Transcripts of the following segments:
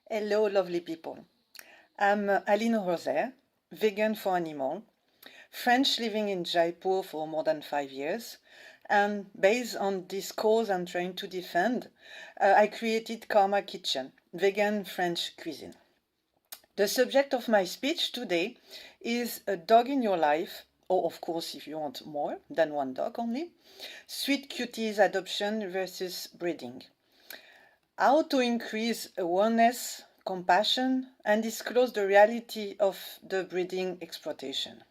Hello, lovely people. I'm Aline, vegan for animal, French living in Jaipur for more than 5 years. And based on this cause I'm trying to defend, I created Karma Kitchen, vegan French cuisine. The subject of my speech today is a dog in your life, or of course, if you want more than one dog only, sweet cuties adoption versus breeding. How to increase awareness, compassion, and disclose the reality of the breeding exploitation.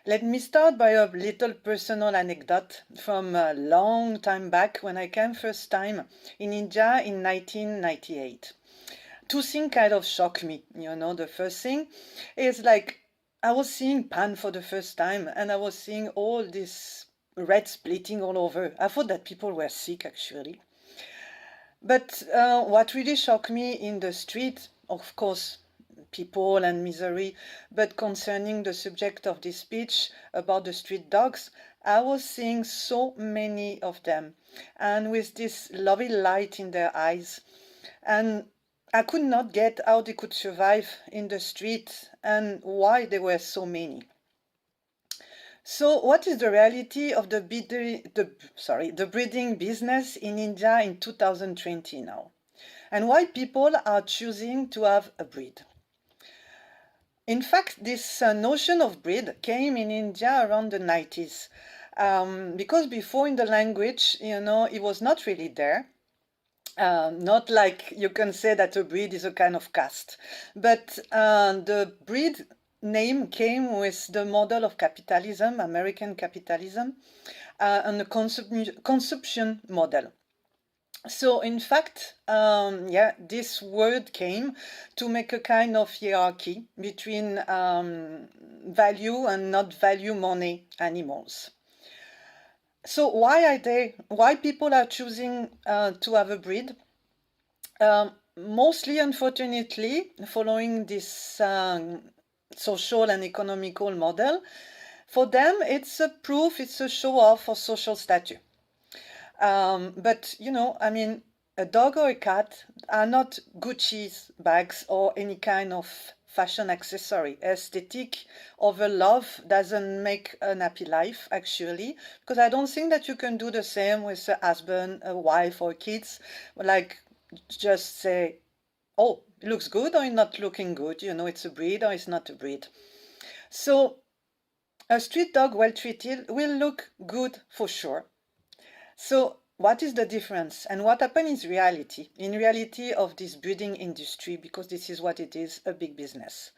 Let me start by a little personal anecdote from a long time back when I came first time in India in 1998. Two things kind of shocked me. The first thing is like I was seeing pan for the first time and I was seeing all this red splitting all over. I thought that people were sick actually. But what really shocked me in the street, of course, people and misery, but concerning the subject of this speech about the street dogs, I was seeing so many of them and with this lovely light in their eyes. And I could not get how they could survive in the street and why there were so many. So, what is the reality of the breeding business in India in 2020 now? And why people are choosing to have a breed? In fact, this notion of breed came in India around the 90s. Because before in the language, it was not really there. Not like you can say that a breed is a kind of caste, but the breed name came with the model of capitalism, American capitalism, and the consumption model. So in fact, this word came to make a kind of hierarchy between value and not value money animals. So why people are choosing to have a breed? Mostly, unfortunately, following this social and economical model, for them it's a proof, it's a show off for social status. But a dog or a cat are not Gucci's bags or any kind of fashion accessory. Aesthetic over love doesn't make an happy life, actually, because I don't think that you can do the same with a husband, a wife, or kids. Like, just say, oh, it looks good or it's not looking good. It's a breed or it's not a breed. So, a street dog, well treated, will look good for sure. So, what is the difference and what happened in reality of this breeding industry, because this is what it is, a big business.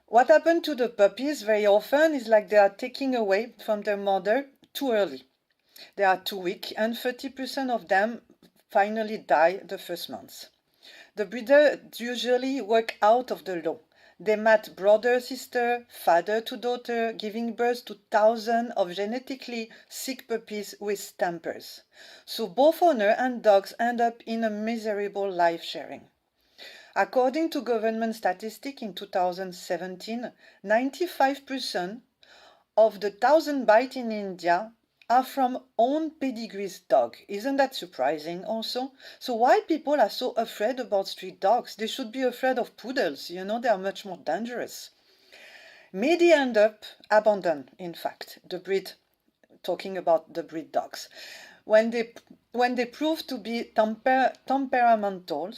What happened to the puppies very often is like they are taking away from their mother too early. They are too weak and 30% of them finally die the first month. The breeder usually work out of the law. They met brother, sister, father to daughter, giving birth to thousands of genetically sick puppies with tempers. So both owner and dogs end up in a miserable life sharing. According to government statistics in 2017, 95% of the 1,000 bites in India are from own pedigrees dog. Isn't that surprising also? So why people are so afraid about street dogs? They should be afraid of poodles, they are much more dangerous. Many end up abandoned, in fact, the breed, talking about the breed dogs. When they prove to be temperamental,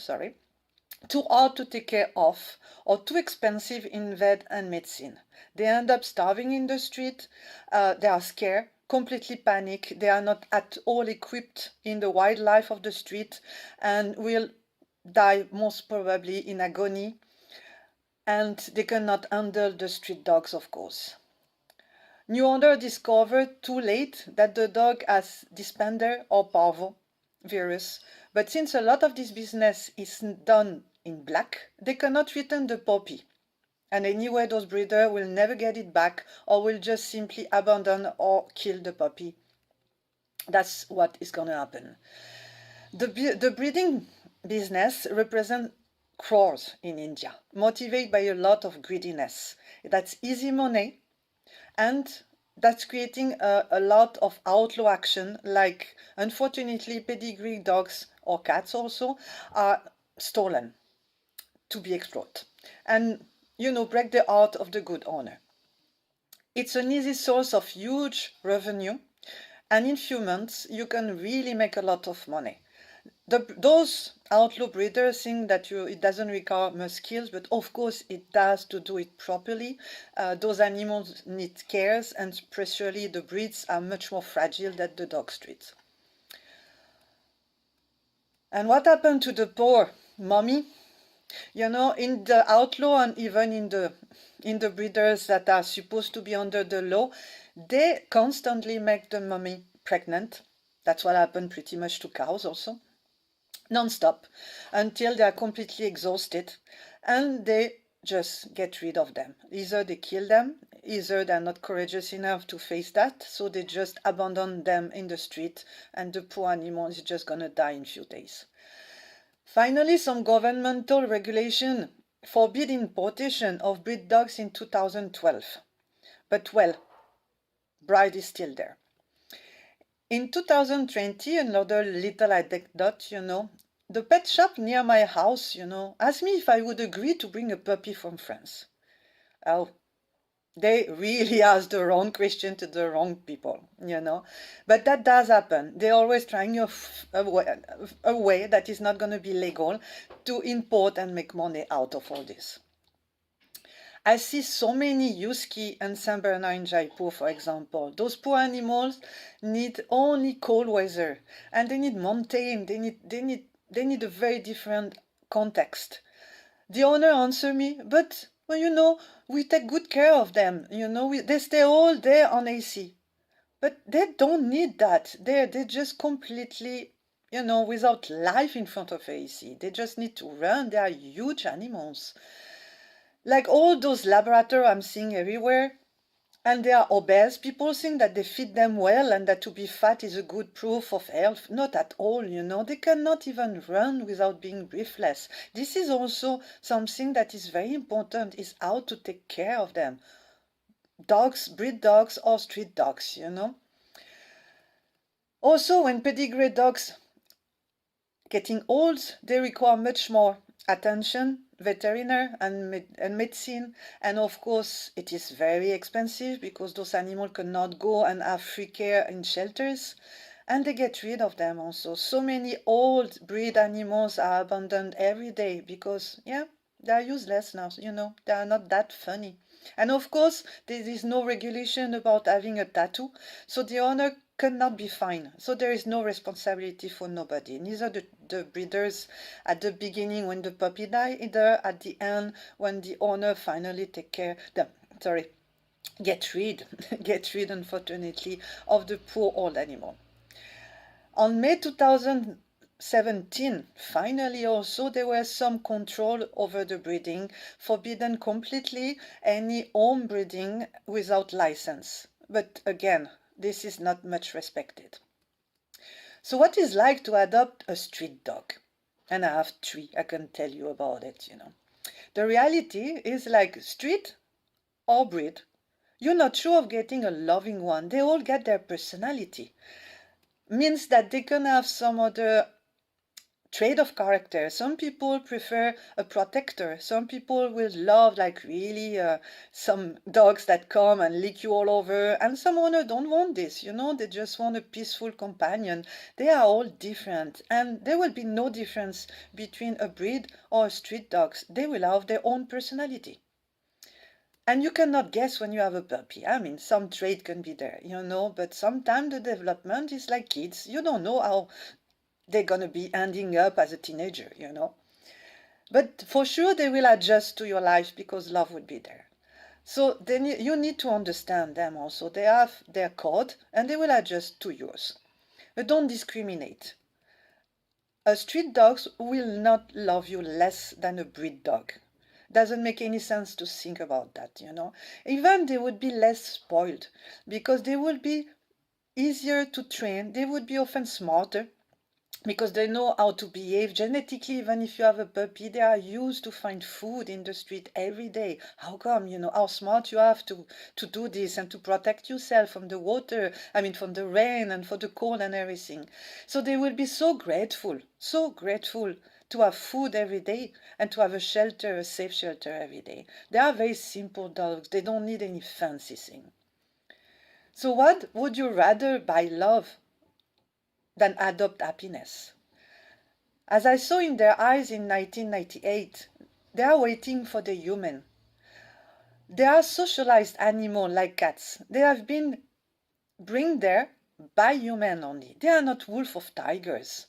too hard to take care of, or too expensive in vet and medicine. They end up starving in the street, they are scared, completely panic, they are not at all equipped in the wildlife of the street and will die most probably in agony, and they cannot handle the street dogs, of course. New owner discovered too late that the dog has dyspender or parvo virus, but since a lot of this business is done in black, they cannot return the puppy. And anyway, those breeders will never get it back or will just simply abandon or kill the puppy. That's what is going to happen. The breeding business represents crores in India, motivated by a lot of greediness. That's easy money, and that's creating a lot of outlaw action, like unfortunately pedigree dogs or cats also are stolen. to be exploited and, break the heart of the good owner. It's an easy source of huge revenue, and in few months you can really make a lot of money. Those outlaw breeders think that it doesn't require much skills, but of course it does to do it properly. Those animals need cares, and especially the breeds are much more fragile than the dog breeds. And what happened to the poor mommy? In the outlaw and even in the breeders that are supposed to be under the law, they constantly make the mommy pregnant. That's what happened pretty much to cows also, non-stop, until they are completely exhausted, and they just get rid of them. Either they kill them, either they're not courageous enough to face that, so they just abandon them in the street, and the poor animal is just gonna die in a few days. Finally, some governmental regulation forbid importation of breed dogs in 2012. But well, bride is still there. In 2020, another little anecdote, the pet shop near my house, asked me if I would agree to bring a puppy from France. Oh, they really ask the wrong question to the wrong people, But that does happen. They're always trying a way that is not going to be legal to import and make money out of all this. I see so many Husky and Saint Bernard in Jaipur, for example. Those poor animals need only cold weather, and they need mountain. They need a very different context. The owner answered me, but well, we take good care of them. They stay all day on AC. But they don't need that. They're just completely, without life in front of AC. They just need to run. They are huge animals. Like all those Labrador I'm seeing everywhere, and they are obese. People think that they feed them well and that to be fat is a good proof of health. Not at all, They cannot even run without being breathless. This is also something that is very important, is how to take care of them. Dogs, breed dogs or street dogs, Also, when pedigree dogs getting old, they require much more attention, veterinary and medicine, and of course it is very expensive because those animals cannot go and have free care in shelters, and they get rid of them also. So many old breed animals are abandoned every day because they are useless now, they are not that funny. And of course there is no regulation about having a tattoo, so the owner cannot be fined. So there is no responsibility for nobody, neither the breeders at the beginning when the puppy died, either at the end when the owner finally get rid unfortunately of the poor old animal. On May 2017, finally also there was some control over the breeding, forbidden completely any home breeding without license. But again, this is not much respected. So what is like to adopt a street dog? And I have 3, I can tell you about it, The reality is like street or breed, you're not sure of getting a loving one. They all get their personality. Means that they can have some other trait of character. Some people prefer a protector. Some people will love like really some dogs that come and lick you all over, and some owners don't want this, they just want a peaceful companion. They are all different, and there will be no difference between a breed or a street dogs. They will have their own personality. And you cannot guess when you have a puppy. I mean, some trait can be there, but sometimes the development is like kids. You don't know how they're going to be ending up as a teenager, But for sure they will adjust to your life because love will be there. So then you need to understand them also. They have their code and they will adjust to yours. But don't discriminate. A street dog will not love you less than a breed dog. Doesn't make any sense to think about that, Even they would be less spoiled because they will be easier to train. They would be often smarter, because they know how to behave genetically. Even if you have a puppy, they are used to find food in the street every day. How come, how smart you have to do this and to protect yourself from the water, from the rain and for the cold and everything. So they will be so grateful to have food every day and to have a shelter, a safe shelter every day. They are very simple dogs. They don't need any fancy thing. So what would you rather buy love than adopt happiness? As I saw in their eyes in 1998, they are waiting for the human. They are socialized animals like cats. They have been bring there by human only. They are not wolf of tigers.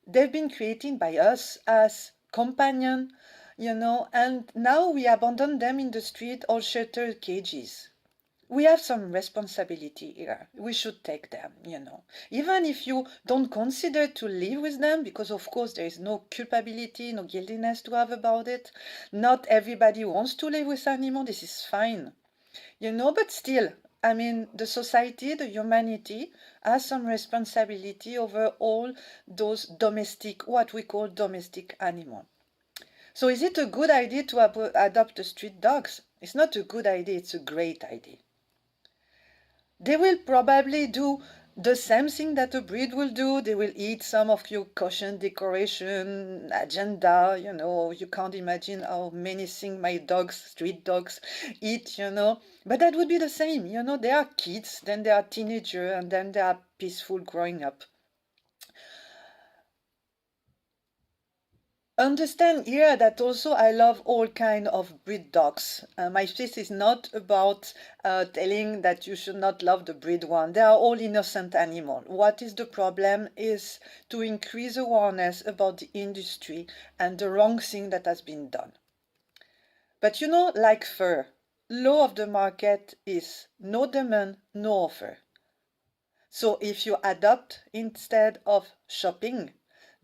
They've been created by us as companion, and now we abandon them in the street or sheltered cages. We have some responsibility here. We should take them. Even if you don't consider to live with them, because of course there is no culpability, no guiltiness to have about it. Not everybody wants to live with animals. This is fine. But still, I mean, the society, the humanity has some responsibility over all those what we call domestic animals. So is it a good idea to adopt the street dogs? It's not a good idea, it's a great idea. They will probably do the same thing that a breed will do. They will eat some of your caution decoration agenda. You can't imagine how many things my street dogs, eat. But that would be the same. They are kids, then they are teenagers, and then they are peaceful growing up. Understand here that also I love all kind of breed dogs. My piece is not about telling that you should not love the breed one. They are all innocent animals. What is the problem is to increase awareness about the industry and the wrong thing that has been done. But like fur, law of the market is no demand, no offer. So if you adopt instead of shopping,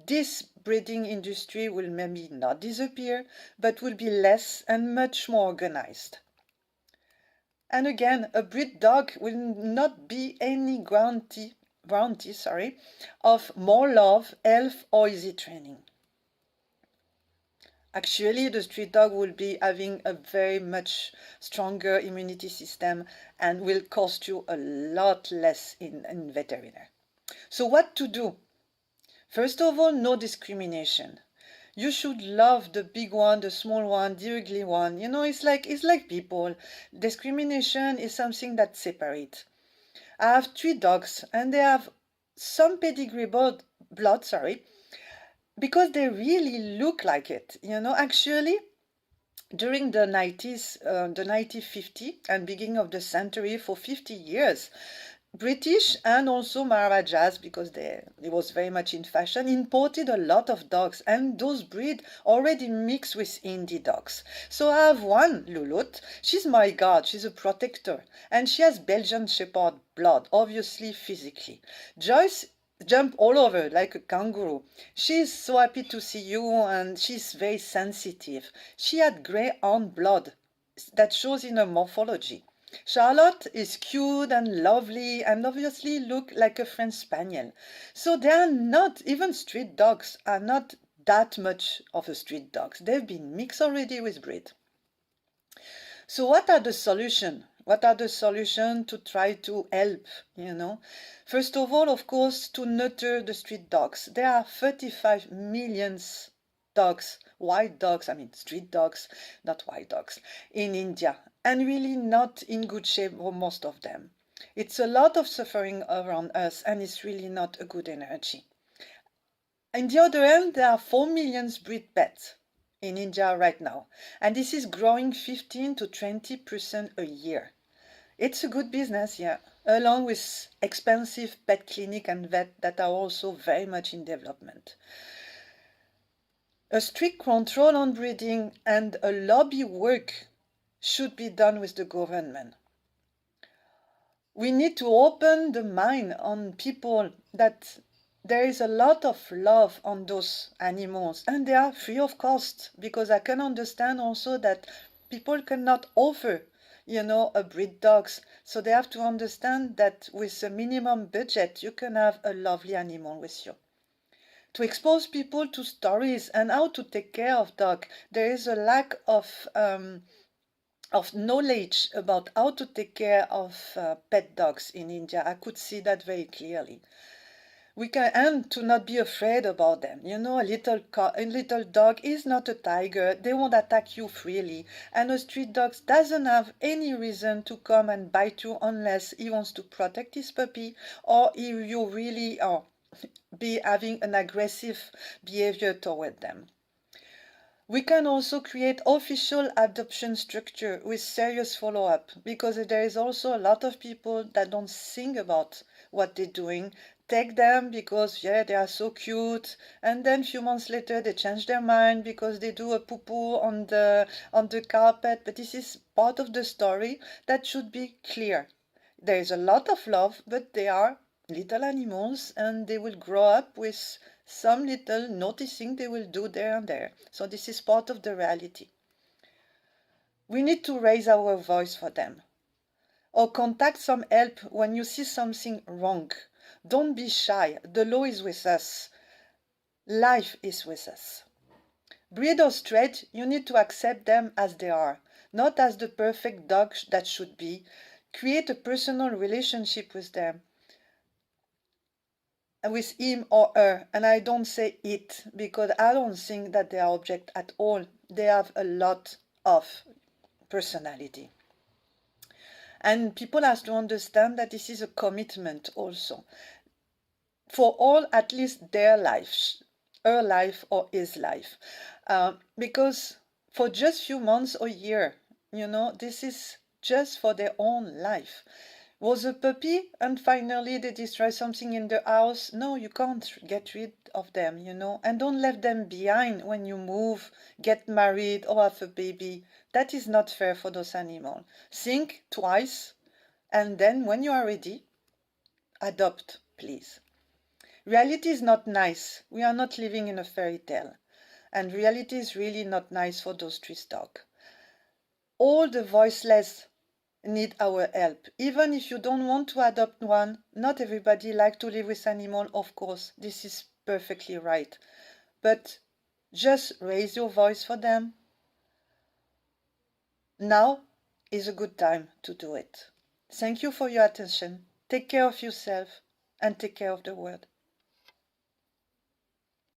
this breeding industry will maybe not disappear, but will be less and much more organized. And again, a breed dog will not be any guarantee of more love, health, or easy training. Actually, the street dog will be having a very much stronger immunity system and will cost you a lot less in veterinary. So what to do? First of all, no discrimination. You should love the big one, the small one, the ugly one. It's like people. Discrimination is something that separates. I have 3 dogs and they have some pedigree blood, because they really look like it. Actually, during the 90s, the 1950 and beginning of the century, for 50 years, British and also Maharajas, because it was very much in fashion, imported a lot of dogs, and those breed already mixed with Indie dogs. So I have one, Lulut. She's my guard, she's a protector, and she has Belgian Shepherd blood, obviously physically. Joyce jump all over like a kangaroo. She's so happy to see you, and she's very sensitive. She had greyhound blood that shows in her morphology. Charlotte is cute and lovely and obviously look like a French Spaniel. So they are not, even street dogs are not that much of a street dogs. They've been mixed already with breed. So what are the solutions? What are the solutions to try to help, First of all, of course, to neuter the street dogs. There are 35 million dogs, street dogs, not white dogs, in India, and really not in good shape for most of them. It's a lot of suffering around us, and it's really not a good energy. On the other hand, there are 4 million breed pets in India right now, and this is growing 15 to 20% a year. It's a good business, yeah, along with expensive pet clinic and vet that are also very much in development. A strict control on breeding and a lobby work should be done with the government. We need to open the mind on people that there is a lot of love on those animals and they are free of cost, because I can understand also that people cannot offer a breed dogs. So they have to understand that with a minimum budget, you can have a lovely animal with you. To expose people to stories and how to take care of dog. There is a lack of knowledge about how to take care of pet dogs in India. I could see that very clearly. We can, and to not be afraid about them. You know, a little dog is not a tiger. They won't attack you freely. And a street dog doesn't have any reason to come and bite you unless he wants to protect his puppy, or if you really be having an aggressive behavior toward them. We can also create official adoption structure with serious follow-up, because there is also a lot of people that don't think about what they're doing. Take them because, yeah, they are so cute, and then a few months later they change their mind because they do a poo-poo on the carpet. But this is part of the story that should be clear. There is a lot of love, but they are little animals and they will grow up with some little noticing they will do there and there. So this is part of the reality. We need to raise our voice for them, or contact some help when you see something wrong. Don't be shy. The law is with us. Life is with us. Breed or straight, you need to accept them as they are, not as the perfect dog that should be. Create a personal relationship with them, with him or her. And I don't say it because I don't think that they are object at all. They have a lot of personality. And people have to understand that this is a commitment also for all, at least their lives, her life or his life. Because for just few months or year, you know, this is just for their own life. Was a puppy and finally they destroy something in the house? No, you can't get rid of them, you know, and don't leave them behind when you move, get married or have a baby. That is not fair for those animals. Think twice, and then when you are ready, adopt, please. Reality is not nice. We are not living in a fairy tale. And reality is really not nice for those street dogs. All the voiceless need our help. Even if you don't want to adopt one, not everybody likes to live with animals, of course. This is perfectly right. But just raise your voice for them. Now is a good time to do it. Thank you for your attention. Take care of yourself and take care of the world.